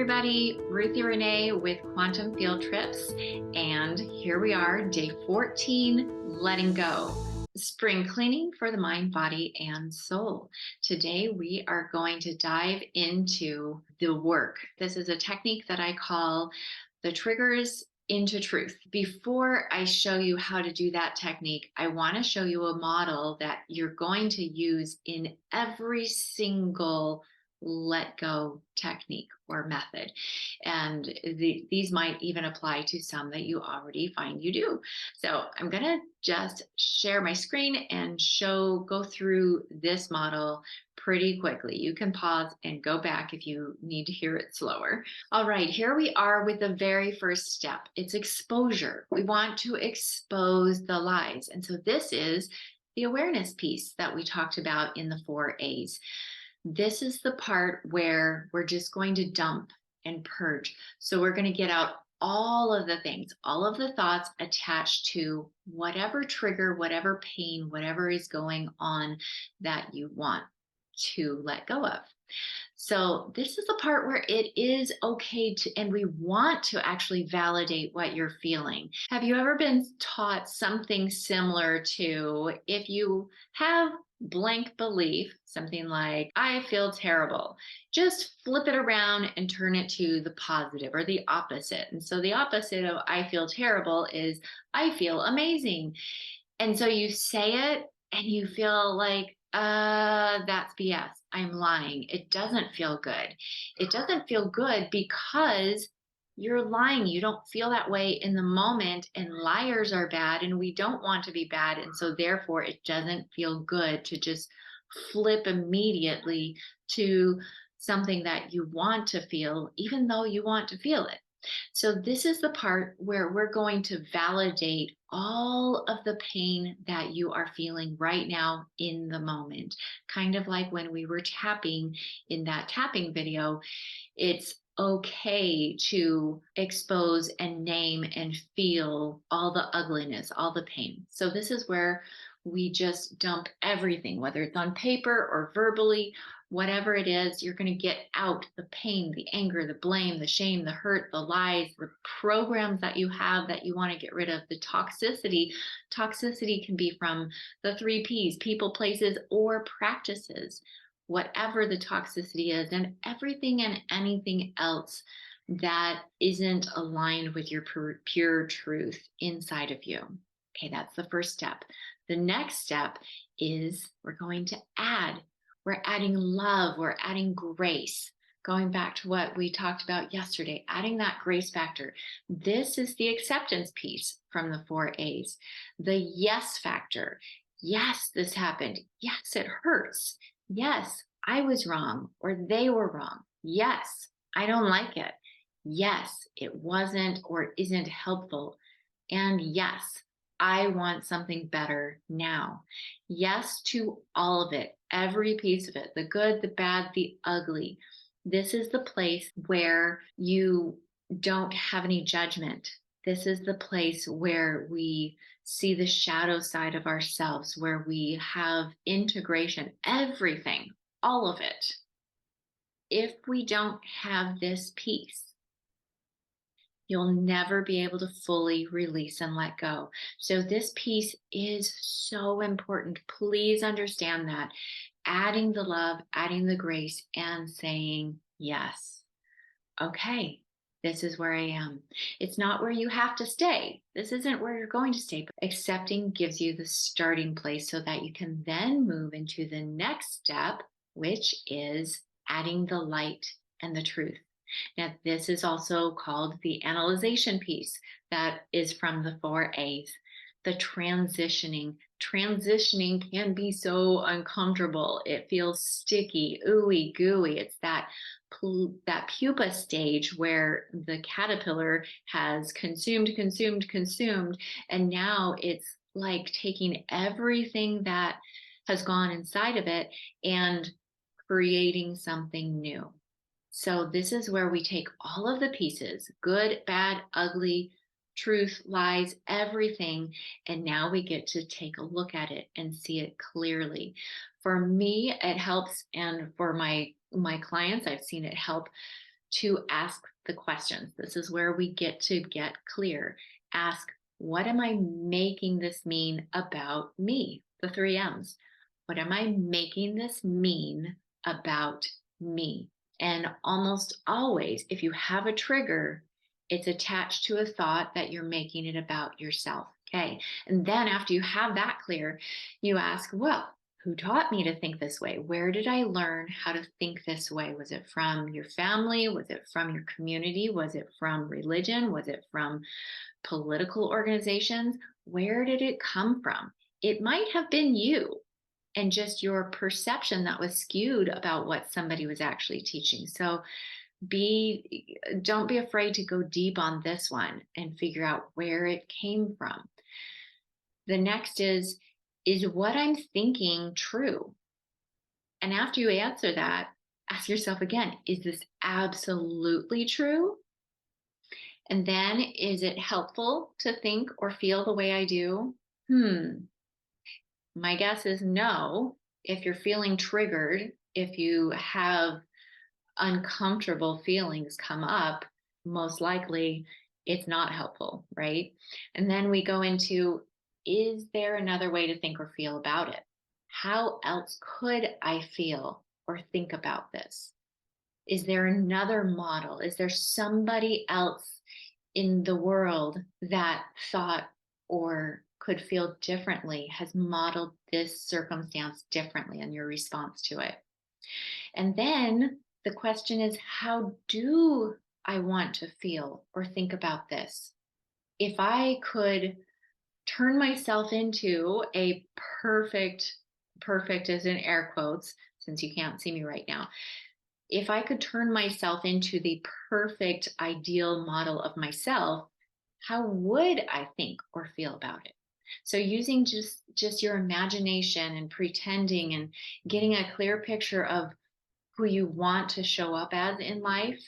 everybody, Ruthie Renee with Quantum Field Trips, and here we are, day 14, letting go. Spring cleaning for the mind, body, and soul. Today we are going to dive into the work. This is a technique that I call the triggers into truth. Before I show you how to do that technique, I want to show you a model that you're going to use in every single let go technique or method. And these might even apply to some that you already find you do. So I'm going to just share my screen and go through this model pretty quickly. You can pause and go back if you need to hear it slower. All right, here we are with the very first step. It's exposure. We want to expose the lies. And so this is the awareness piece that we talked about in the 4 A's. This is the part where we're just going to dump and purge. So we're going to get out all of the things, all of the thoughts attached to whatever trigger, whatever pain, whatever is going on that you want to let go of. So this is the part where it is okay to, and we want to actually validate what you're feeling. Have you ever been taught something similar to, if you have blank belief, something like, I feel terrible, just flip it around and turn it to the positive or the opposite. And so the opposite of I feel terrible is I feel amazing. And so you say it and you feel like, that's BS. I'm lying. It doesn't feel good. It doesn't feel good because you're lying. You don't feel that way in the moment, and liars are bad, and we don't want to be bad. And so therefore it doesn't feel good to just flip immediately to something that you want to feel, even though you want to feel it. So this is the part where we're going to validate all of the pain that you are feeling right now in the moment. Kind of like when we were tapping in that tapping video, it's okay to expose and name and feel all the ugliness, all the pain. So this is where we just dump everything, whether it's on paper or verbally, whatever it is, you're going to get out the pain, the anger, the blame, the shame, the hurt, the lies, the programs that you have that you want to get rid of, the toxicity. Toxicity can be from the 3 Ps, people, places, or practices, whatever the toxicity is, and everything and anything else that isn't aligned with your pure truth inside of you. Okay, that's the first step. The next step is we're going to we're adding love, we're adding grace. Going back to what we talked about yesterday, adding that grace factor. This is the acceptance piece from the 4 A's. The yes factor. Yes, this happened. Yes, it hurts. Yes, I was wrong, or they were wrong. Yes, I don't like it. Yes, it wasn't or isn't helpful. And yes, I want something better now. Yes to all of it, every piece of it, the good, the bad, the ugly. This is the place where you don't have any judgment. This is the place where we see the shadow side of ourselves, where we have integration, everything, all of it. If we don't have this piece, you'll never be able to fully release and let go. So this piece is so important. Please understand that. Adding the love, adding the grace, and saying yes. Okay, this is where I am. It's not where you have to stay. This isn't where you're going to stay. But accepting gives you the starting place so that you can then move into the next step, which is adding the light and the truth. Now, this is also called the analyzation piece that is from the 4 A's. The transitioning. Transitioning can be so uncomfortable. It feels sticky, ooey gooey. It's that pupa stage where the caterpillar has consumed, and now it's like taking everything that has gone inside of it and creating something new. So this is where we take all of the pieces, good, bad, ugly, truth, lies, everything, and now we get to take a look at it and see it clearly. For me, it helps, and for my clients, I've seen it help to ask the questions. This is where we get to get clear. Ask, what am I making this mean about me? The three M's. What am I making this mean about me? And almost always, if you have a trigger, it's attached to a thought that you're making it about yourself. Okay. And then after you have that clear, you ask, well, who taught me to think this way? Where did I learn how to think this way? Was it from your family? Was it from your community? Was it from religion? Was it from political organizations? Where did it come from? It might have been you and just your perception that was skewed about what somebody was actually teaching. So don't be afraid to go deep on this one and figure out where it came from. The next is what I'm thinking true? And after you answer that, ask yourself again, is this absolutely true? And then, is it helpful to think or feel the way I do? My guess is no. If you're feeling triggered, if you have uncomfortable feelings come up, most likely it's not helpful, right? And then we go into, is there another way to think or feel about it? How else could I feel or think about this? Is there another model? Is there somebody else in the world that thought or could feel differently, has modeled this circumstance differently, and your response to it? And then the question is, how do I want to feel or think about this? If I could turn myself into a perfect is in air quotes, since you can't see me right now. If I could turn myself into the perfect ideal model of myself, how would I think or feel about it? So using just your imagination and pretending and getting a clear picture of who you want to show up as in life,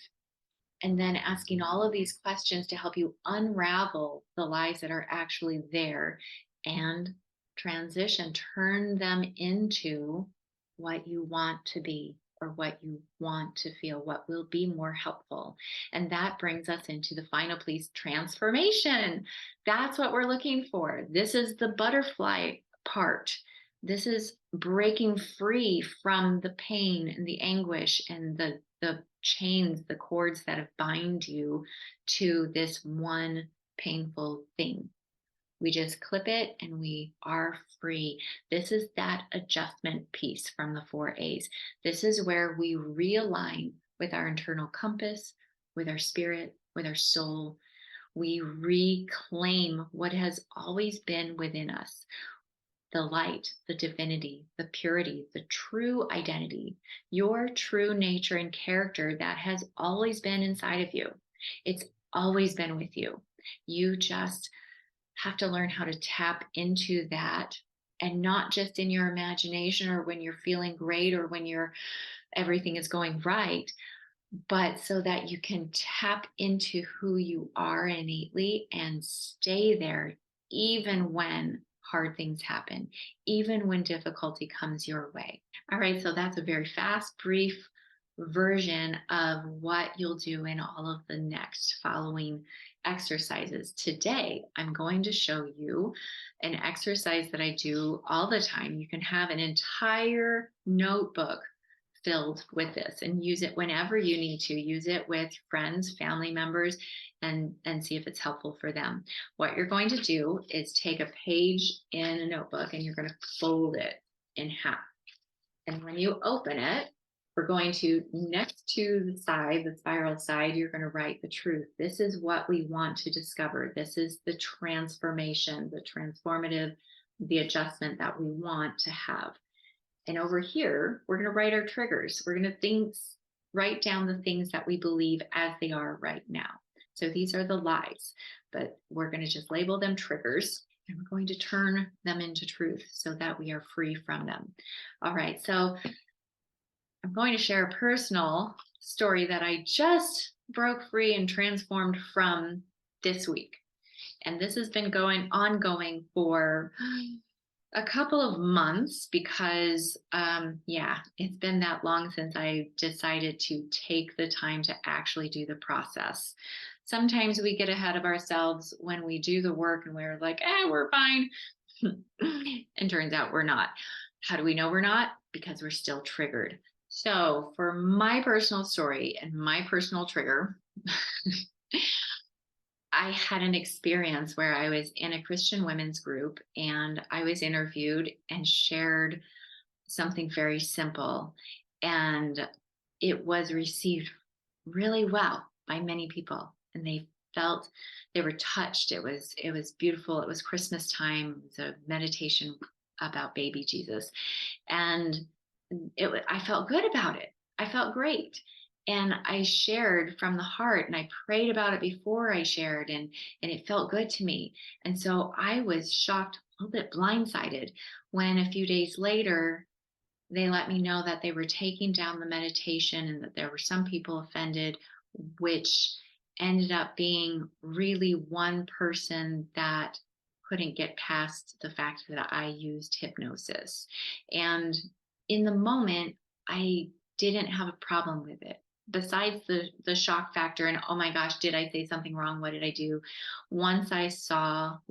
and then asking all of these questions to help you unravel the lies that are actually there and turn them into what you want to be or what you want to feel, what will be more helpful. And that brings us into the final piece, transformation. That's what we're looking for. This is the butterfly part. This is breaking free from the pain and the anguish and the chains, the cords that bind you to this one painful thing. We just clip it and we are free. This is that adjustment piece from the 4 A's. This is where we realign with our internal compass, with our spirit, with our soul. We reclaim what has always been within us. The light, the divinity, the purity, the true identity, your true nature and character that has always been inside of you. It's always been with you. You just have to learn how to tap into that, and not just in your imagination or when you're feeling great or when everything is going right, but so that you can tap into who you are innately and stay there even when hard things happen, even when difficulty comes your way. All right, so that's a very fast, brief version of what you'll do in all of the next following exercises. Today, I'm going to show you an exercise that I do all the time. You can have an entire notebook filled with this and use it whenever you need to. Use it with friends, family members, and see if it's helpful for them. What you're going to do is take a page in a notebook and you're going to fold it in half. And when you open it, we're going to, next to the side, the spiral side, you're going to write the truth. This is what we want to discover. This is the transformation, the transformative, the adjustment that we want to have. And over here, we're going to write our triggers. We're going to write down the things that we believe as they are right now. So these are the lies, but we're going to just label them triggers, and we're going to turn them into truth so that we are free from them. All right, so I'm going to share a personal story that I just broke free and transformed from this week. And this has been ongoing for A couple of months because, yeah, it's been that long since I decided to take the time to actually do the process. Sometimes we get ahead of ourselves when we do the work and we're like, we're fine. And turns out we're not. How do we know we're not? Because we're still triggered. So, for my personal story and my personal trigger, I had an experience where I was in a Christian women's group and I was interviewed and shared something very simple. And it was received really well by many people. And they felt they were touched. It was beautiful. It was Christmas time. It was a meditation about baby Jesus. And I felt good about it. I felt great. And I shared from the heart and I prayed about it before I shared and it felt good to me. And so I was shocked, a little bit blindsided when a few days later they let me know that they were taking down the meditation and that there were some people offended, which ended up being really one person that couldn't get past the fact that I used hypnosis. And in the moment, I didn't have a problem with it. Besides the shock factor and oh my gosh, did I say something wrong? What did I do? Once I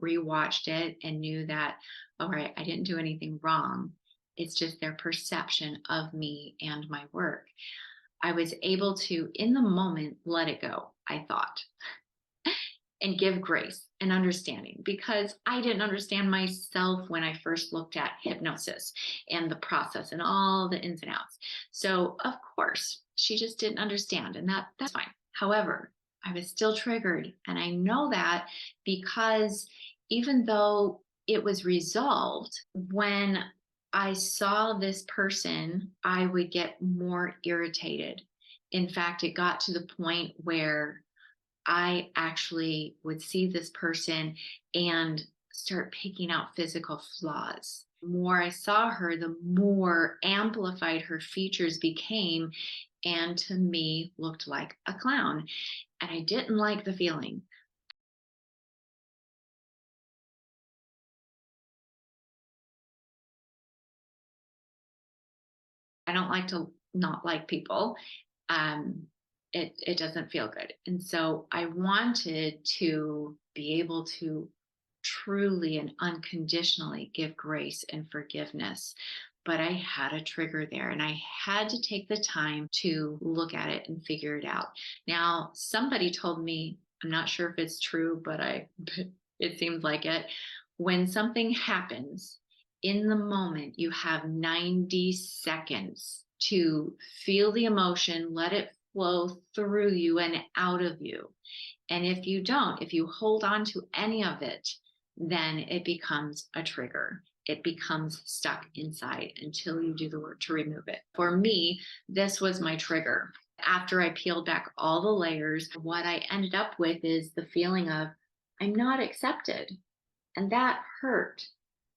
rewatched it and knew that, all right, I didn't do anything wrong. It's just their perception of me and my work. I was able to, in the moment, let it go, I thought, and give grace and understanding because I didn't understand myself when I first looked at hypnosis and the process and all the ins and outs. So, of course, she just didn't understand, and that's fine. However, I was still triggered, and I know that because even though it was resolved, when I saw this person, I would get more irritated. In fact, it got to the point where I actually would see this person and start picking out physical flaws. The more I saw her, the more amplified her features became, and to me looked like a clown. And I didn't like the feeling. I don't like to not like people. Um, it doesn't feel good. And so I wanted to be able to truly and unconditionally give grace and forgiveness. But I had a trigger there and I had to take the time to look at it and figure it out. Now, somebody told me, I'm not sure if it's true, but it seems like it. When something happens, in the moment, you have 90 seconds to feel the emotion, let it flow through you and out of you. And if you don't, if you hold on to any of it, then it becomes a trigger. It becomes stuck inside until you do the work to remove it. For me, this was my trigger. After I peeled back all the layers, what I ended up with is the feeling of I'm not accepted. And that hurt.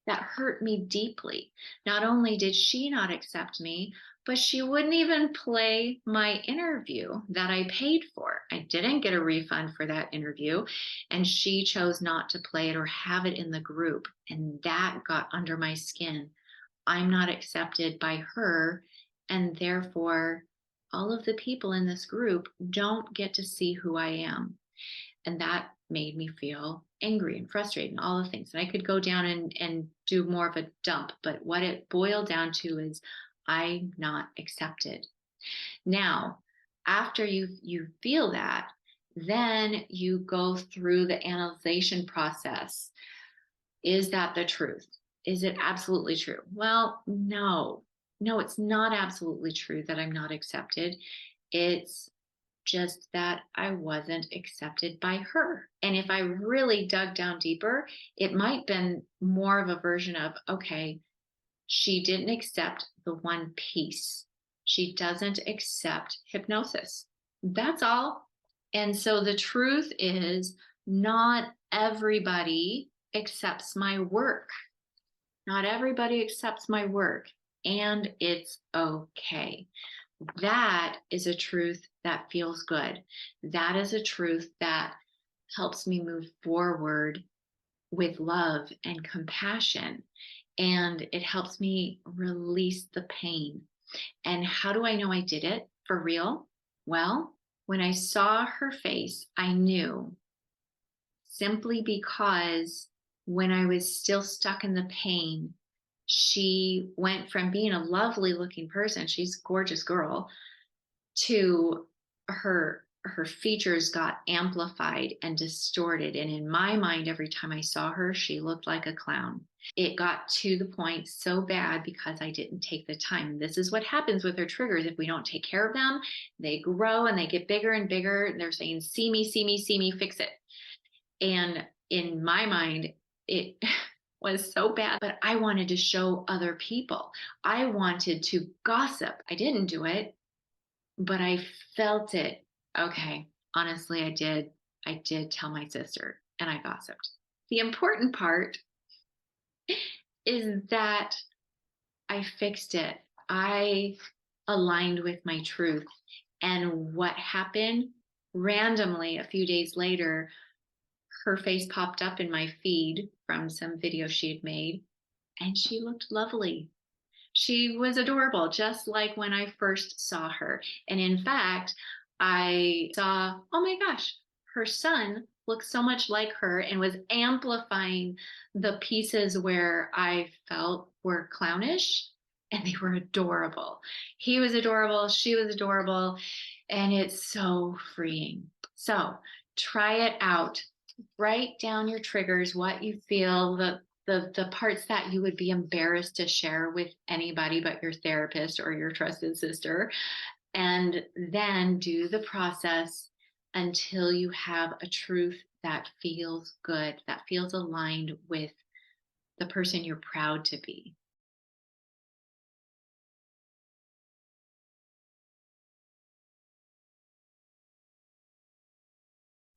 That hurt me deeply. Not only did she not accept me, but she wouldn't even play my interview that I paid for. I didn't get a refund for that interview, and she chose not to play it or have it in the group. And that got under my skin. I'm not accepted by her, and therefore, all of the people in this group don't get to see who I am. And that made me feel angry and frustrated and all the things. And I could go down and do more of a dump, but what it boiled down to is I'm not accepted. Now, after you feel that, then you go through the analyzation process. Is that the truth? Is it absolutely true? Well, no. No, it's not absolutely true that I'm not accepted. It's just that I wasn't accepted by her. And if I really dug down deeper, it might have been more of a version of, okay, she didn't accept the one piece. She doesn't accept hypnosis. That's all. And so the truth is, not everybody accepts my work. Not everybody accepts my work, and it's okay. That is a truth that feels good. That is a truth that helps me move forward with love and compassion. and it helps me release the pain. And how do I know I did it for real? Well, when I saw her face, I knew, simply because when I was still stuck in the pain, she went from being a lovely looking person, she's a gorgeous girl, to her features got amplified and distorted. And in my mind, every time I saw her, she looked like a clown. It got to the point so bad because I didn't take the time. This is what happens with our triggers. If we don't take care of them, they grow and they get bigger and bigger. They're saying, see me, see me, see me, fix it. And in my mind, it was so bad, but I wanted to show other people. I wanted to gossip. I didn't do it, but I felt it. Okay, honestly, I did. I did tell my sister and I gossiped. The important part is that I fixed it. I aligned with my truth. And what happened randomly a few days later, her face popped up in my feed from some video she had made, and she looked lovely. She was adorable, just like when I first saw her. And in fact, I saw, oh my gosh, her son looked so much like her and was amplifying the pieces where I felt were clownish, and they were adorable. He was adorable, she was adorable, and it's so freeing. So try it out. Write down your triggers, what you feel, the parts that you would be embarrassed to share with anybody but your therapist or your trusted sister, and then do the process until you have a truth that feels good, that feels aligned with the person you're proud to be.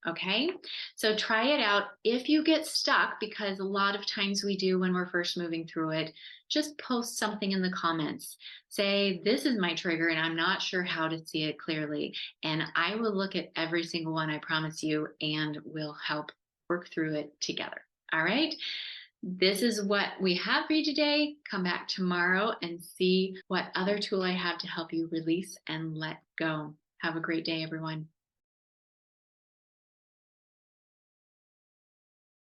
Okay, so try it out. If you get stuck, because a lot of times we do when we're first moving through it, just post something in the comments. Say, this is my trigger and I'm not sure how to see it clearly. And I will look at every single one, I promise you, and we'll help work through it together. All right, this is what we have for you today. Come back tomorrow and see what other tool I have to help you release and let go. Have a great day, everyone.